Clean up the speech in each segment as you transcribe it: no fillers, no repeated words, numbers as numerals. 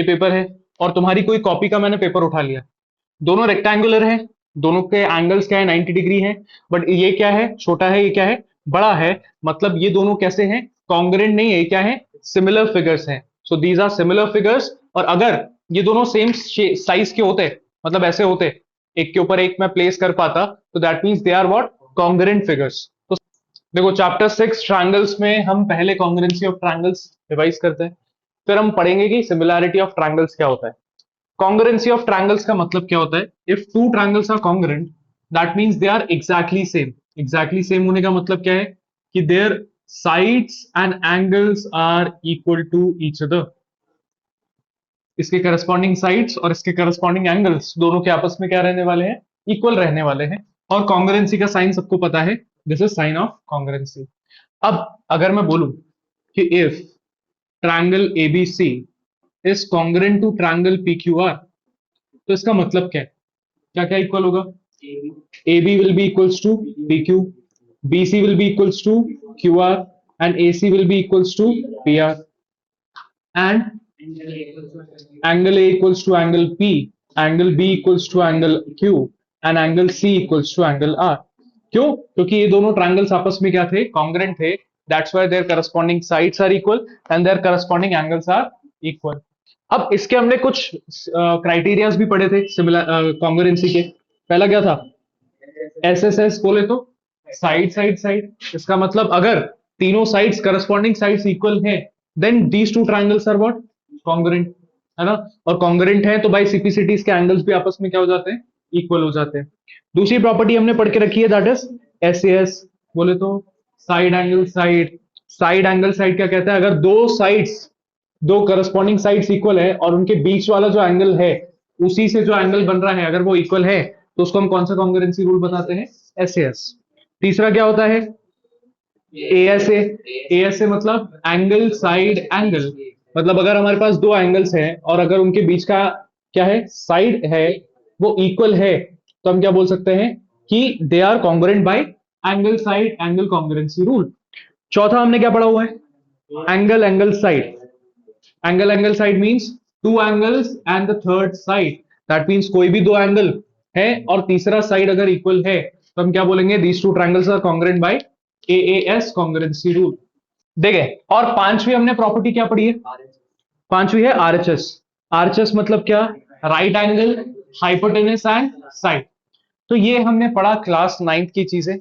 ये पेपर है और तुम्हारी कोई कॉपी का मैंने पेपर उठा लिया। दोनों रेक्टेंगुलर है, दोनों के एंगल्स क्या है 90 डिग्री है। बट ये क्या है, छोटा है, ये क्या है, बड़ा है। मतलब ये दोनों कैसे हैं, कॉन्ग्रेंट नहीं है, ये क्या है, सिमिलर फिगर्स हैं। So these are similar figures. और अगर ये दोनों सेम साइज के होते, मतलब ऐसे होते, एक के ऊपर एक मैं प्लेस कर पाता, तो that means they are what, congruent figures. तो देखो चैप्टर 6 ट्रायंगल्स में हम पहले कॉन्ग्रेंसी ऑफ ट्रायंगल्स रिवाइज करते हैं, फिर हम पढ़ेंगे कि सिमिलैरिटी ऑफ ट्रायंगल्स क्या होता है। कॉन्ग्रुएंसी ऑफ ट्रायंगल्स का मतलब क्या होता है, if two triangles are congruent that means they are exactly same. Exactly same होने का मतलब क्या है कि their sides and angles are equal to each other. इसके करस्पॉन्डिंग साइड्स और इसके करस्पॉन्डिंग एंगल्स दोनों के आपस में क्या रहने वाले हैं, इक्वल रहने वाले हैं। और कॉन्ग्रुएंसी का साइन सबको पता है, this is sign of congruency. अब अगर मैं बोलूं कि if triangle ABC is congruent to triangle PQR, तो इसका मतलब क्या है, क्या क्या इक्वल होगा, AB will be equals to PQ, BC will be equals to QR, and AC will be equals to PR, and angle A equals to angle P, angle B equals to angle Q, and angle C equals to angle R. क्यों? क्योंकि ये दोनों triangles आपस में क्या थे, congruent थे। That's why their corresponding sides are equal and their corresponding angles are equal. अब इसके हमने कुछ क्राइटेरियाज भी पढ़े थे सिमिलर कॉन्ग्रुएंसी के। पहला क्या था, SSS बोले तो साइड साइड साइड। इसका मतलब अगर तीनों साइड्स करस्पॉन्डिंग साइड्स इक्वल हैं, then these two triangles are what, congruent, है ना। और कॉन्ग्रुएंट है तो बाय सीपीसिटीज के एंगल्स भी आपस में क्या हो जाते हैं, इक्वल हो जाते हैं। दूसरी प्रॉपर्टी हमने पढ़ के रखी है, दैट इज SAS बोले तो side angle side. Side angle side क्या कहता है, अगर दो साइड्स, दो करस्पॉन्डिंग साइड्स इक्वल है और उनके बीच वाला जो एंगल है, उसी से जो एंगल बन रहा है अगर वो इक्वल है, तो उसको हम कौन सा कॉन्ग्रुएंसी रूल बताते हैं, SAS। तीसरा क्या होता है, ASA। ASA मतलब एंगल साइड एंगल। मतलब अगर हमारे पास दो एंगल्स हैं और अगर उनके बीच का क्या है, साइड है, वो इक्वल है, तो हम क्या बोल सकते हैं कि they are congruent by angle side angle congruency rule. चौथा हमने क्या पढ़ा हुआ है, angle angle side. Angle angle side means two angles and the third side. That means कोई भी दो एंगल है और तीसरा साइड अगर इक्वल है, तो हम क्या बोलेंगे, these two triangles are congruent by AAS congruency rule. देखे, और पांचवी हमने प्रॉपर्टी क्या पढ़ी है, पांचवी है RHS। RHS मतलब क्या, right angle, hypotenuse and side. तो ये हमने पढ़ा क्लास 9th की चीजें।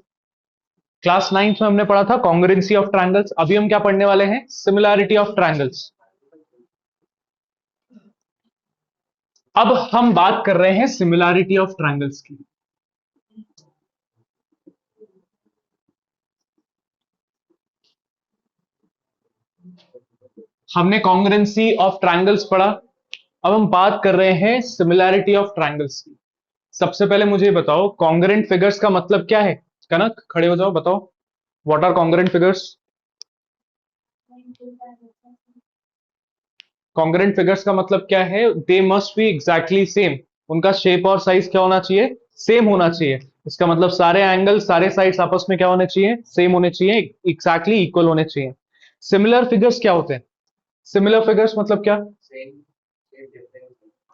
क्लास 9th में हमने पढ़ा था कॉन्ग्रुएंसी ऑफ ट्रायंगल्स। अभी हम क्या पढ़ने वाले हैं, सिमिलैरिटी ऑफ ट्रायंगल्स। अब हम बात कर रहे हैं सिमिलैरिटी ऑफ ट्रायंगल्स की। हमने कॉन्ग्रुएंसी ऑफ ट्रायंगल्स पढ़ा, अब हम बात कर रहे हैं सिमिलैरिटी ऑफ ट्रायंगल्स की। सबसे पहले मुझे बताओ कॉन्ग्रुएंट फिगर्स का मतलब क्या है, कनक खड़े हो जाओ, बताओ what are congruent figures. Congruent figures का मतलब क्या है, they must be exactly same. उनका शेप और साइज क्या होना चाहिए, सेम होना चाहिए। इसका मतलब सारे एंगल सारे साइड्स आपस में क्या होने चाहिए, सेम होने चाहिए, एग्जैक्टली इक्वल होने चाहिए। सिमिलर फिगर्स क्या होते हैं, सिमिलर फिगर्स मतलब क्या,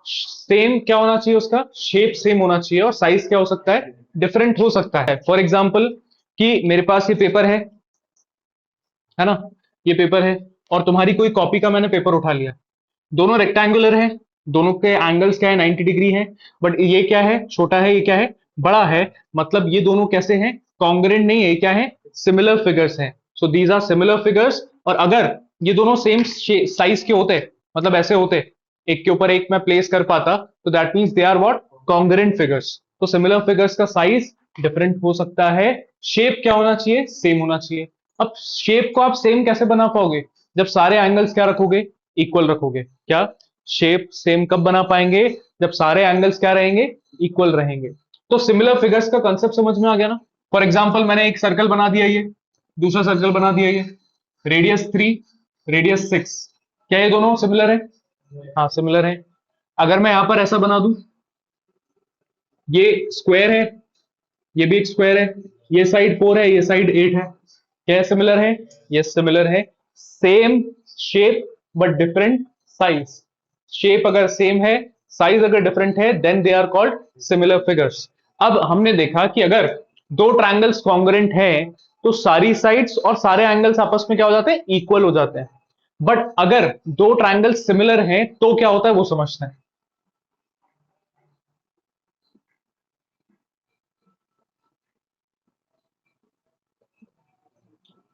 सेम क्या होना चाहिए, उसका शेप सेम होना चाहिए और साइज क्या हो सकता है, डिफरेंट हो सकता है। फॉर एग्जाम्पल कि मेरे पास ये पेपर है ना, ये पेपर है और तुम्हारी कोई कॉपी का मैंने पेपर उठा लिया। दोनों रेक्टेंगुलर है, दोनों के एंगल्स क्या है 90 डिग्री है। बट ये क्या है, छोटा है, ये क्या है, बड़ा है। मतलब ये दोनों कैसे हैं, कॉन्ग्रुएंट नहीं है, ये क्या है, सिमिलर फिगर्स हैं। So these are similar figures. और अगर ये दोनों सेम साइज के होते, मतलब ऐसे होते, एक के ऊपर एक मैं प्लेस कर पाता, तो that means they are what, congruent figures. तो सिमिलर फिगर्स का साइज डिफरेंट हो सकता है, शेप क्या होना चाहिए, सेम होना चाहिए। अब शेप को आप सेम कैसे बना पाओगे, जब सारे एंगल्स क्या रखोगे, इक्वल रखोगे। क्या, शेप सेम कब बना पाएंगे, जब सारे एंगल्स क्या रहेंगे, इक्वल रहेंगे। तो सिमिलर फिगर्स का कंसेप्ट समझ में आ गया ना। फॉर एग्जाम्पल मैंने एक सर्कल बना दिया, ये दूसरा सर्कल बना दिया, ये रेडियस 3, रेडियस 6। क्या ये दोनों सिमिलर है, हाँ सिमिलर है। अगर मैं यहां पर ऐसा बना दूं, ये स्क्वायर है, ये भी एक स्क्वायर है, ये साइड 4 है, ये साइड 8 है, क्या सिमिलर है, ये सिमिलर है। Same shape but different size. Shape अगर सेम है, साइज अगर डिफरेंट है, then they are called similar figures. अब हमने देखा कि अगर दो ट्रायंगल्स कॉन्ग्रुएंट हैं तो सारी साइड्स और सारे एंगल्स आपस में क्या हो जाते हैं, इक्वल हो जाते हैं। बट अगर दो ट्रायंगल्स सिमिलर हैं तो क्या होता है वो समझते हैं।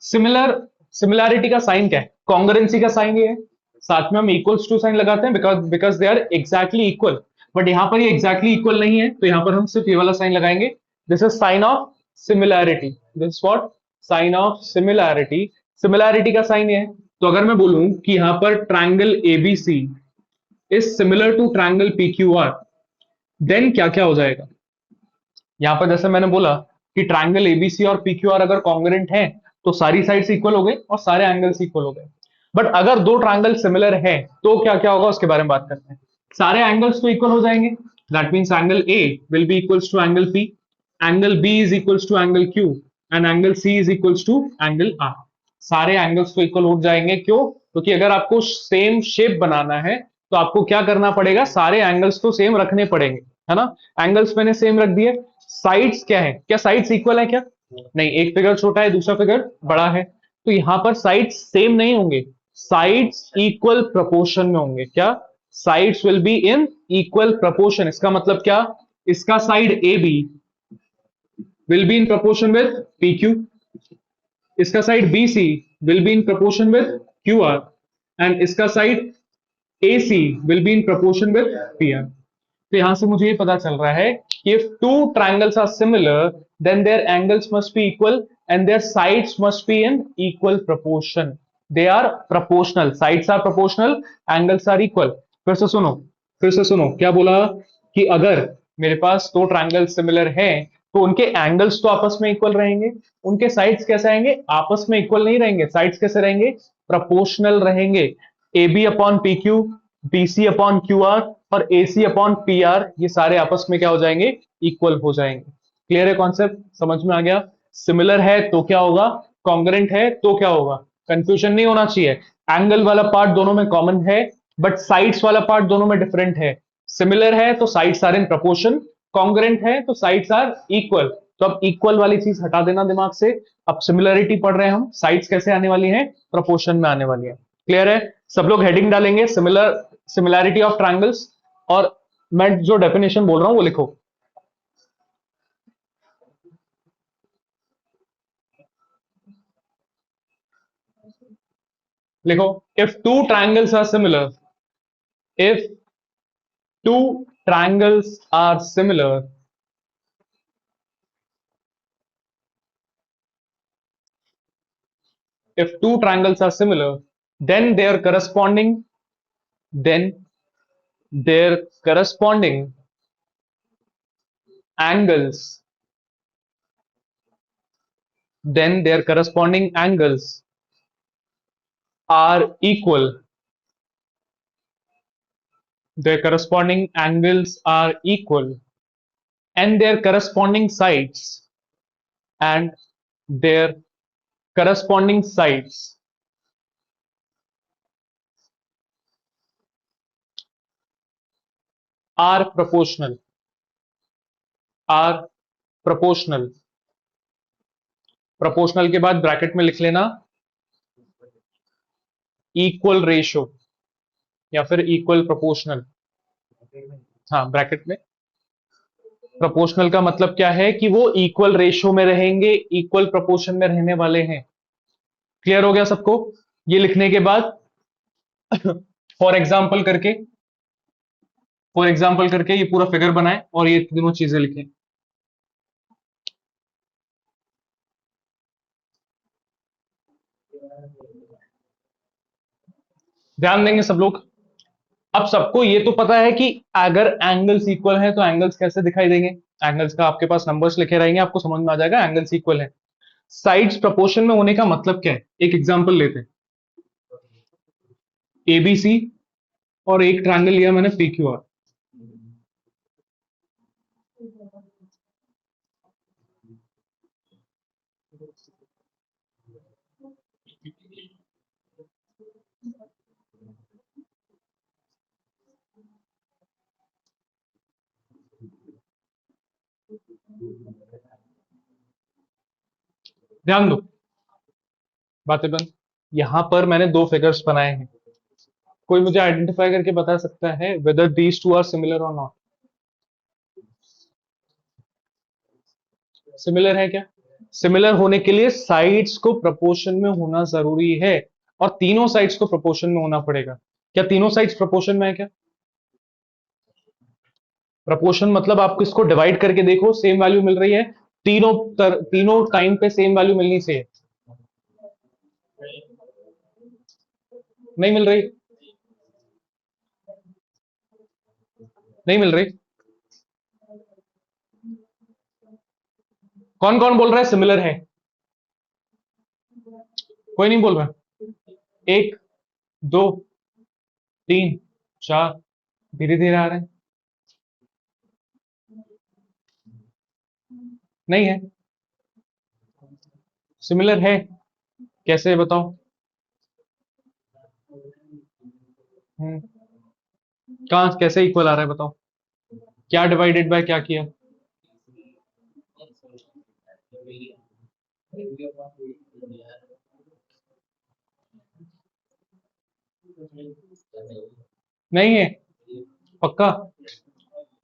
सिमिलर, सिमिलैरिटी का साइन क्या है, कॉन्ग्रुएंसी का साइन ये है। साथ में हम इक्वल्स टू साइन लगाते हैं because because they are exactly equal. But यहां पर ये एग्जैक्टली इक्वल नहीं है तो यहां पर हम सिर्फ ये वाला साइन लगाएंगे। This is sign of similarity, this what, sign of similarity. Similarity का साइन ये है। तो अगर मैं बोलूं कि यहां पर triangle ABC is similar to triangle PQR, then क्या क्या हो जाएगा। यहां पर जैसे मैंने बोला कि ट्रायंगल एबीसी और पीक्यूआर अगर कॉन्ग्रुएंट है तो सारी साइड्स इक्वल हो गई और सारे एंगल्स इक्वल हो गए। बट अगर दो ट्रायंगल सिमिलर है तो क्या क्या होगा उसके बारे में बात करते हैं। सारे एंगल्स तो इक्वल हो जाएंगे, that means angle A will be equals to angle P, angle B is equals to angle Q, and angle C is equals to angle R. सारे एंगल्स तो इक्वल हो जाएंगे, क्यों, क्योंकि अगर आपको सेम शेप बनाना है तो आपको क्या करना पड़ेगा, सारे एंगल्स तो सेम रखने पड़ेंगे, है ना। एंगल्स मैंने सेम रख दिए। साइड्स क्या है, क्या साइड्स इक्वल है क्या, नहीं, एक फिगर छोटा है दूसरा फिगर बड़ा है, तो यहां पर साइड्स सेम नहीं होंगे, साइड्स इक्वल प्रोपोर्शन में होंगे। क्या, sides will be in equal proportion. इसका मतलब क्या, इसका side A B will be in proportion with P Q, इसका side B C will be in proportion with Q R, and इसका side A C will be in proportion with P R. तो यहां से मुझे ये पता चल रहा है कि if two triangles are similar then their angles must be equal and their sides must be in equal proportion, they are proportional, sides are proportional, angles are equal। फिर से सुनो, फिर से सुनो क्या बोला, कि अगर मेरे पास दो ट्रायंगल सिमिलर हैं तो उनके एंगल्स तो आपस में इक्वल रहेंगे, उनके साइड्स कैसे आएंगे, आपस में इक्वल नहीं रहेंगे, साइड्स कैसे रहेंगे, प्रोपोर्शनल रहेंगे। A B upon P Q, B C upon Q R और A C upon P R, ये सारे आपस में क्या हो जाएंगे, इक्वल हो जाएंगे। क्लियर है कॉन्सेप्ट, समझ में आ गया। सिमिलर है तो क्या होगा, कॉन्ग्रुएंट है तो क्या होगा, कंफ्यूजन नहीं होना चाहिए। एंगल वाला पार्ट दोनों में कॉमन है बट साइड्स वाला पार्ट दोनों में डिफरेंट है। सिमिलर है तो sides are in proportion, congruent है तो साइड्स आर इक्वल। तो अब इक्वल वाली चीज हटा देना दिमाग से, अब सिमिलरिटी पढ़ रहे हैं हम, साइड्स कैसे आने वाली है, प्रपोर्शन में आने वाली है। क्लियर है, सब लोग हेडिंग डालेंगे सिमिलर, सिमिलैरिटी ऑफ ट्रायंगल्स, और मैं जो डेफिनेशन बोल रहा हूं वो लिखो। लिखो, if two triangles are similar, if two triangles are similar, if two triangles are similar, then their corresponding, then their corresponding angles, then their corresponding angles are equal, their corresponding angles are equal, and their corresponding sides, and their corresponding sides are proportional, are proportional। Proportional के बाद bracket में लिख लेना equal ratio या फिर equal proportional. हाँ, bracket में। Proportional का मतलब क्या है कि वो इक्वल रेशियो में रहेंगे, इक्वल प्रोपोर्शन में रहने वाले हैं। क्लियर हो गया सबको, ये लिखने के बाद फॉर एग्जाम्पल करके, फॉर एग्जाम्पल करके ये पूरा फिगर बनाए और ये तीनों चीजें लिखें। ध्यान देंगे सब लोग। अब सबको ये तो पता है कि अगर एंगल्स इक्वल हैं तो एंगल्स कैसे दिखाई देंगे, एंगल्स का आपके पास नंबर्स लिखे रहेंगे, आपको समझ में आ जाएगा एंगल्स इक्वल है। साइड्स प्रोपोर्शन में होने का मतलब क्या है, एक एग्जांपल लेते हैं, एबीसी और एक ट्रायंगल लिया मैंने पीक्यूआर। ध्यान दो, बातें बंद। यहां पर मैंने दो फिगर्स बनाए हैं। कोई मुझे आइडेंटिफाई करके बता सकता है whether these two are similar और नॉट? सिमिलर है क्या? सिमिलर होने के लिए साइड्स को प्रोपोर्शन में होना जरूरी है, और तीनों साइड्स को प्रोपोर्शन में होना पड़ेगा। क्या तीनों साइड्स प्रोपोर्शन में है क्या? प्रोपोर्शन मतलब आप किसको डिवाइड करके देखो, सेम वैल्यू मिल रही है। तीनों टाइम पे सेम वैल्यू मिलनी चाहिए। नहीं मिल रही, नहीं मिल रही। कौन कौन बोल रहा है सिमिलर है? कोई नहीं बोल रहा। एक, दो, तीन, चार, धीरे धीरे आ रहे हैं। नहीं है, सिमिलर है। कैसे बताओ? हम्म, कहाँ कैसे इक्वल आ रहा है बताओ? क्या डिवाइडेड बाय क्या किया? नहीं है, पक्का?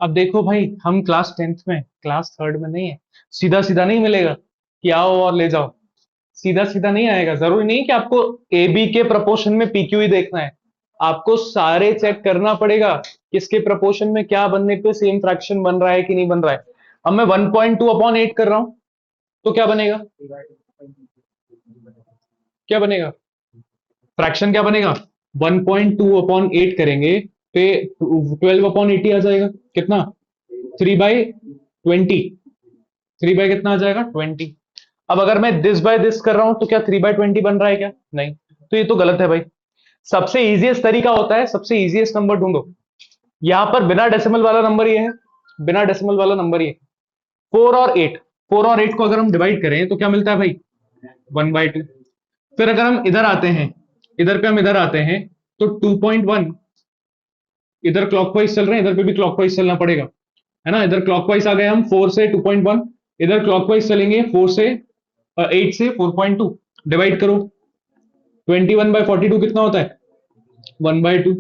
अब देखो भाई, हम क्लास 10th में, क्लास थर्ड में नहीं है। सीधा सीधा नहीं मिलेगा कि आओ और ले जाओ। सीधा सीधा नहीं आएगा। जरूरी नहीं कि आपको ए बी के प्रपोर्शन में पीक्यू ही देखना है। आपको सारे चेक करना पड़ेगा, किसके प्रपोर्शन में क्या बनने पे सेम फ्रैक्शन बन रहा है कि नहीं बन रहा है। अब मैं 1.2/8 कर रहा हूं, तो क्या बनेगा? क्या बनेगा? फ्रैक्शन क्या बनेगा? 1.2/8 करेंगे पे 12/80 आ जाएगा। कितना? 3/20। 3 बाय कितना आ जाएगा? 20। अब अगर मैं दिस बाय दिस कर रहा हूं, तो क्या 3/20 बन रहा है क्या? नहीं। तो ये तो गलत है भाई। सबसे इजीएस्ट तरीका होता है, सबसे इजीएस्ट नंबर ढूंढो। यहां पर बिना डेसिमल वाला नंबर ये है, बिना डेसिमल वाला नंबर ये 4 और 8। 4 और 8 को अगर हम डिवाइड करें तो क्या मिलता है भाई? 1/2। फिर अगर हम इधर आते हैं, इधर पे हम इधर आते हैं, तो 2.1। इधर क्लॉकवाइज चल रहे हैं, इधर पे भी क्लॉकवाइज चलना पड़ेगा, है ना। इधर क्लॉकवाइज आ गए हम 4 से 2.1, इधर क्लॉकवाइज चलेंगे 4 से 8 से 4.2। डिवाइड करो, 21/42 कितना होता है? 1/2।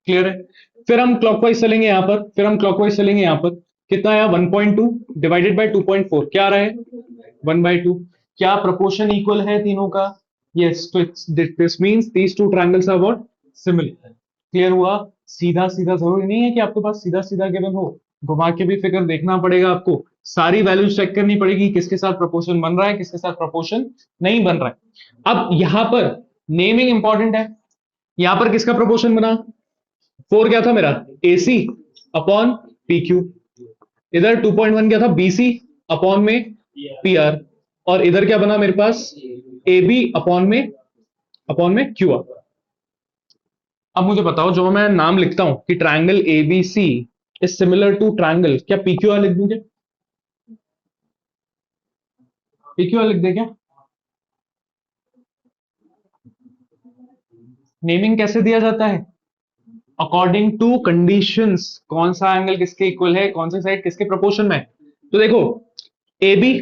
क्लियर है? फिर हम क्लॉकवाइज चलेंगे यहां पर, फिर हम क्लॉकवाइज चलेंगे यहां पर। कितना आया? 1.2 डिवाइडेड बाय 2.4 क्या आ रहा है? 1/2। क्या प्रोपोर्शन इक्वल है तीनों का? यस। तो this means these two triangles are what? Similar. Clear हुआ? सीधा सीधा जरूरी नहीं है कि आपके पास सीधा सीधा गिवन हो, घुमा के भी फिगर देखना पड़ेगा आपको। सारी वैल्यूज चेक करनी पड़ेगी, किसके साथ प्रोपोर्शन बन रहा है, किसके साथ प्रोपोर्शन नहीं बन रहा है। अब यहां पर नेमिंग इंपॉर्टेंट है। यहां पर किसका प्रोपोर्शन बना? 4 क्या था मेरा? AC upon PQ। इधर 2.1 क्या था? BC अपॉन में PR। और इधर क्या बना मेरे पास? AB अपॉन में QR। अब मुझे बताओ, जो मैं नाम लिखता हूं कि triangle ABC is similar to triangle, क्या PQR लिख दूं क्या? PQR लिख दे क्या? नेमिंग कैसे दिया जाता है? According to conditions. कौन सा एंगल किसके इक्वल है, कौन सी साइड किसके प्रोपोर्शन में है। तो देखो, AB,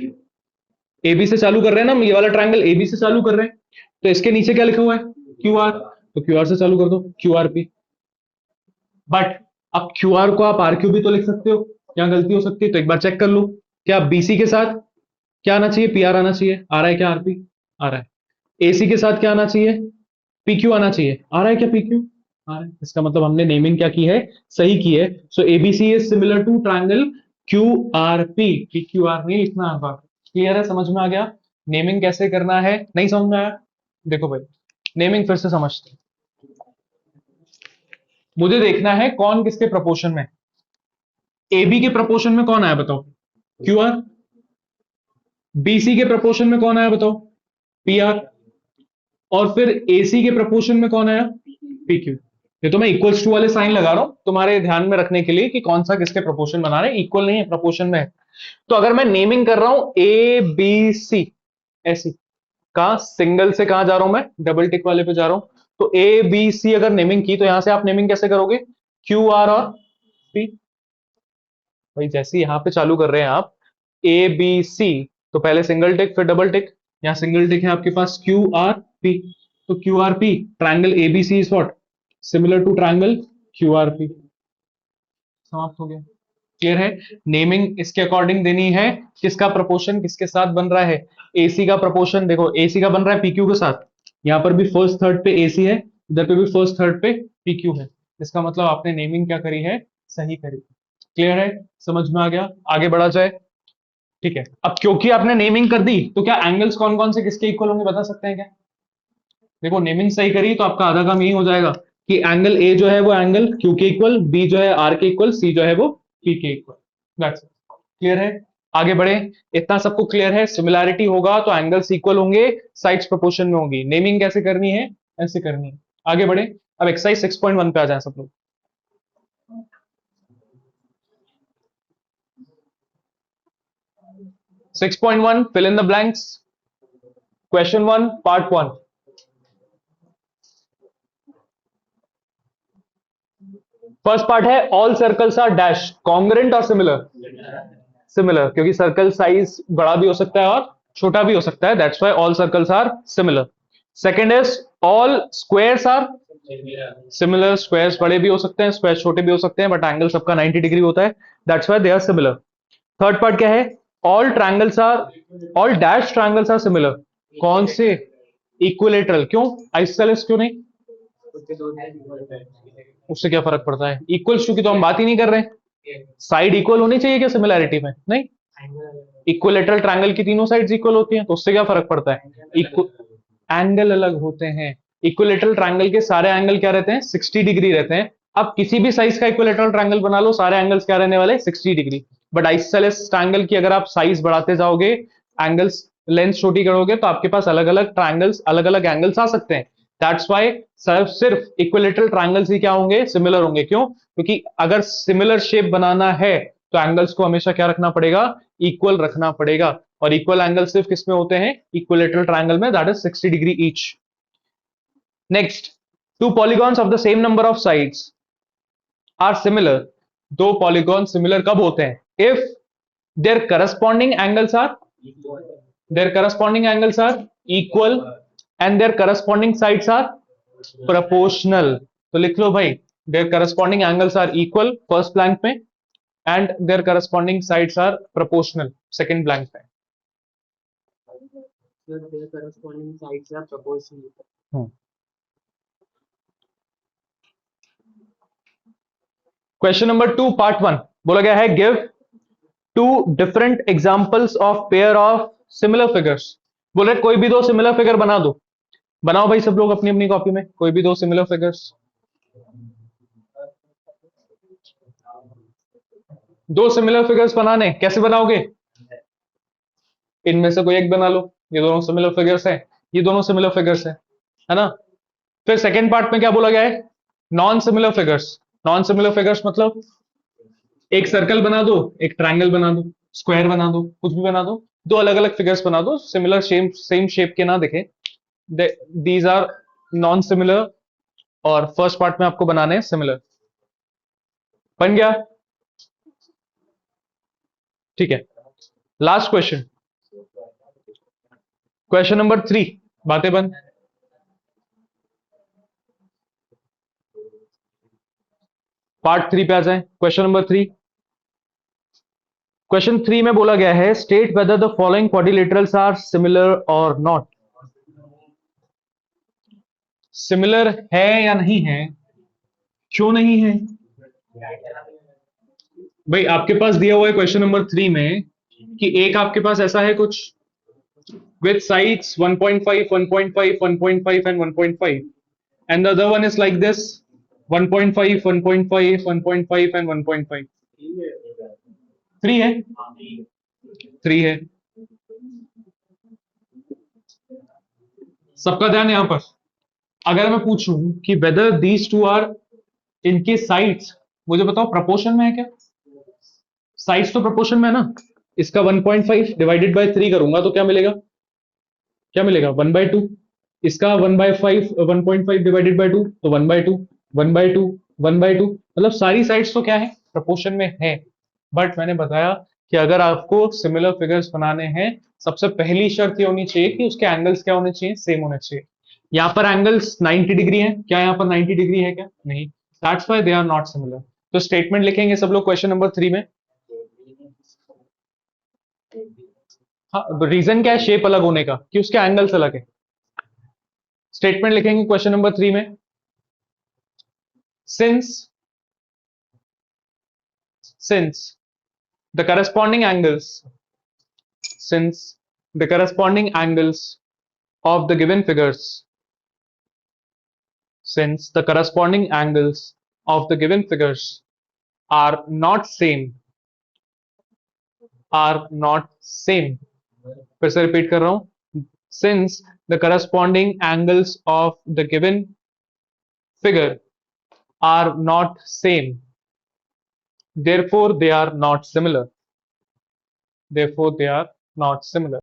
AB से चालू कर रहे हैं ना हम, ये वाला ट्रायंगल AB से चालू कर रहे हैं, तो इसके नीचे क्या लिखा हुआ है? QR। तो QR से चालू कर दो, QRP। बट अब QR को आप RQ भी तो लिख सकते हो, क्या गलती हो सकती है? तो एक बार चेक कर लो, क्या BC के साथ क्या आना चाहिए? PR आना चाहिए। आ रहा है क्या RP? आ रहा है। AC के साथ क्या आना चाहिए? PQ आना चाहिए। आ रहा है क्या PQ? आ रहा है। इसका मतलब हमने नेमिंग क्या की है? सही की है। So ABC is similar to triangle QRP। PQR नहीं लिखना है। क्लियर है? समझ में आ गया नेमिंग कैसे करना है? नहीं समझ में आया? देखो भाई, नेमिंग फिर से समझते हैं। मुझे देखना है कौन किसके प्रपोर्शन में। AB के प्रपोर्शन में कौन आया बताओ? QR। BC के प्रपोर्शन में कौन आया बताओ? PR। और फिर AC के प्रपोर्शन में कौन आया? PQ। ये तो मैं इक्वल्स टू वाले साइन लगा रहा हूं तुम्हारे ध्यान में रखने के लिए कि कौन सा किसके प्रपोर्शन बना रहे हैं। इक्वल नहीं है, प्रपोर्शन में है। तो अगर मैं नेमिंग कर रहा हूं ABC, ऐसी, कहा सिंगल से कहां जा रहा हूं मैं? डबल टिक वाले पे जा रहा हूं। तो ABC अगर नेमिंग की, तो यहां से आप नेमिंग कैसे करोगे? QR और P। भाई जैसे यहां पे चालू कर रहे हैं आप, ABC, तो पहले सिंगल टिक फिर डबल टिक। यहाँ सिंगल टिक है आपके पास क्यू आर पी, तो Q R P triangle ABC is what, similar to triangle Q R P. समाप्त हो गया। क्लियर है। नेमिंग इसके अकॉर्डिंग देनी है, किसका प्रपोर्शन किसके साथ बन रहा है, एसी का प्रपोर्शन। देखो एसी का बन रहा है पीक्यू के साथ, यहां पर भी फर्स्ट थर्ड पे एसी है, इधर पे भी फर्स्ट थर्ड पे पीक्यू है। इसका मतलब आपने नेमिंग क्या करी है, सही करी। क्लियर है, समझ में आ गया, आगे बढ़ा जाए। ठीक है, अब क्योंकि आपने नेमिंग कर दी तो क्या एंगल्स कौन कौन से किसके इक्वल होंगे बता सकते हैं क्या? देखो नेमिंग सही करी तो आपका आधा काम यही हो जाएगा कि एंगल ए जो है वो एंगल क्यू के इक्वल, बी जो है आर के इक्वल, सी जो है वो पी के इक्वल। That's it. क्लियर है, आगे बढ़े। इतना सबको क्लियर है, सिमिलैरिटी होगा तो एंगल्स इक्वल होंगे, साइड्स प्रोपोर्शन में होगी। नेमिंग कैसे करनी है, ऐसे करनी है। आगे बढ़े, अब एक्सरसाइज 6.1 पे आ जाए सब लोग। 6.1 fill in the blanks. Question 1 part 1। First part है all circles are dash congruent और सिमिलर। सिमिलर, क्योंकि सर्कल साइज बड़ा भी हो सकता है और छोटा भी हो सकता है, that's why all circles are similar. Second is all squares are similar, squares बड़े भी हो सकते हैं, स्क्वायर छोटे भी हो सकते हैं, बट एंगल सबका 90 डिग्री होता है, that's why they are similar. Third part क्या है, all triangles are, all dash triangles are similar. कौन से, इक्विलेटरल। क्यों आइसोसेलेस क्यों नहीं, उससे क्या फर्क पड़ता है, इक्वल टू की तो हम बात ही नहीं कर रहे हैं। साइड इक्वल होनी चाहिए क्या सिमिलैरिटी में, नहीं। इक्विलेटरल ट्रायंगल की तीनों साइड्स इक्वल होती हैं, तो उससे क्या फर्क पड़ता है, एंगल अलग होते हैं। इक्विलेटरल ट्रायंगल के सारे एंगल क्या रहते हैं, 60 डिग्री रहते हैं। अब किसी भी साइज का इक्विलेटरल ट्रायंगल बना लो, सारे एंगल्स क्या रहने वाले, 60 डिग्री। बट आइसोसेलेस ट्रायंगल की अगर आप साइज बढ़ाते जाओगे, एंगल्स लेंथ छोटी करोगे, तो आपके पास अलग अलग ट्रायंगल्स, अलग अलग एंगल्स आ सकते हैं। दैट्स वाई सिर्फ इक्विलेटरल ट्रायंगल्स ही क्या होंगे, सिमिलर होंगे। क्यों, क्योंकि अगर सिमिलर शेप बनाना है तो एंगल्स को हमेशा क्या रखना पड़ेगा, इक्वल रखना पड़ेगा। और इक्वल एंगल सिर्फ किसमें होते हैं, इक्विलेटरल ट्रायंगल में, that is 60 degree each. Next, two polygons of the same number of sides are similar. दो पॉलीगॉन सिमिलर कब होते हैं, if their corresponding angles are, their corresponding angles are equal and their corresponding sides are proportional। तो लिख लो भाई, their corresponding angles are equal first blank में, and their corresponding sides are proportional second blank में। their corresponding sides are proportional। Question number 2 part 1 बोला गया है, give two different examples of pair of similar figures. बोल रहे कोई भी दो सिमिलर फिगर बना दो। बनाओ भाई सब लोग अपनी अपनी कॉपी में कोई भी दो सिमिलर फिगर्स। दो सिमिलर फिगर्स बनाने, कैसे बनाओगे, इनमें से कोई एक बना लो। ये दोनों सिमिलर फिगर्स हैं, ये दोनों सिमिलर फिगर्स हैं, है ना। फिर सेकेंड पार्ट में क्या बोला गया है, non similar figures. Non similar figures मतलब एक सर्कल बना दो, एक ट्रायंगल बना दो, स्क्वायर बना दो, कुछ भी बना दो, दो अलग अलग फिगर्स बना दो, सिमिलर सेम शेप के ना दिखे, दीज आर नॉन सिमिलर। और फर्स्ट पार्ट में आपको बनाने हैं सिमिलर। बन गया, ठीक है। लास्ट क्वेश्चन, क्वेश्चन नंबर 3, बातें बंद। पार्ट 3 पे आ जाए, क्वेश्चन नंबर 3। क्वेश्चन 3 में बोला गया है, state whether the following quadrilaterals are similar और नॉट। सिमिलर है या नहीं है, क्यों नहीं है भाई। आपके पास दिया हुआ है क्वेश्चन नंबर 3 में कि एक आपके पास ऐसा है कुछ with sides 1.5, 1.5, 1.5 and 1.5, and the other one is like this 1.5, 1.5, 1.5 and 1.5। 3 है, 3 है। सबका ध्यान यहां पर। अगर मैं पूछूं कि वेदर दीज टू आर, इनके साइड्स मुझे बताओ प्रोपोर्शन में है क्या, साइड्स तो प्रोपोर्शन में है ना। इसका 1.5 डिवाइडेड बाय 3 करूंगा तो क्या मिलेगा, क्या मिलेगा 1/2। इसका 1/5, 1.5 डिवाइडेड बाय 2 तो 1/2, 1/2, 1/2, मतलब सारी साइड्स तो क्या है, प्रोपोर्शन में है। बट मैंने बताया कि अगर आपको सिमिलर फिगर्स बनाने हैं, सबसे पहली शर्त ये होनी चाहिए कि उसके एंगल्स क्या होने चाहिए, सेम होने चाहिए। यहाँ पर एंगल्स 90 डिग्री है, क्या यहाँ पर 90 डिग्री है क्या, नहीं, that's why they are not similar. तो स्टेटमेंट लिखेंगे सब लोग क्वेश्चन नंबर 3 में। हाँ, रीजन क्या है शेप अलग होने का, कि उसके एंगल्स अलग है। स्टेटमेंट लिखेंगे क्वेश्चन नंबर 3 में, since since the corresponding angles since the corresponding angles of the given figures since the corresponding angles of the given figures are not same फिर से रिपीट कर रहा हूं, since the corresponding angles of the given figure are not same, therefore they are not similar, therefore they are not similar।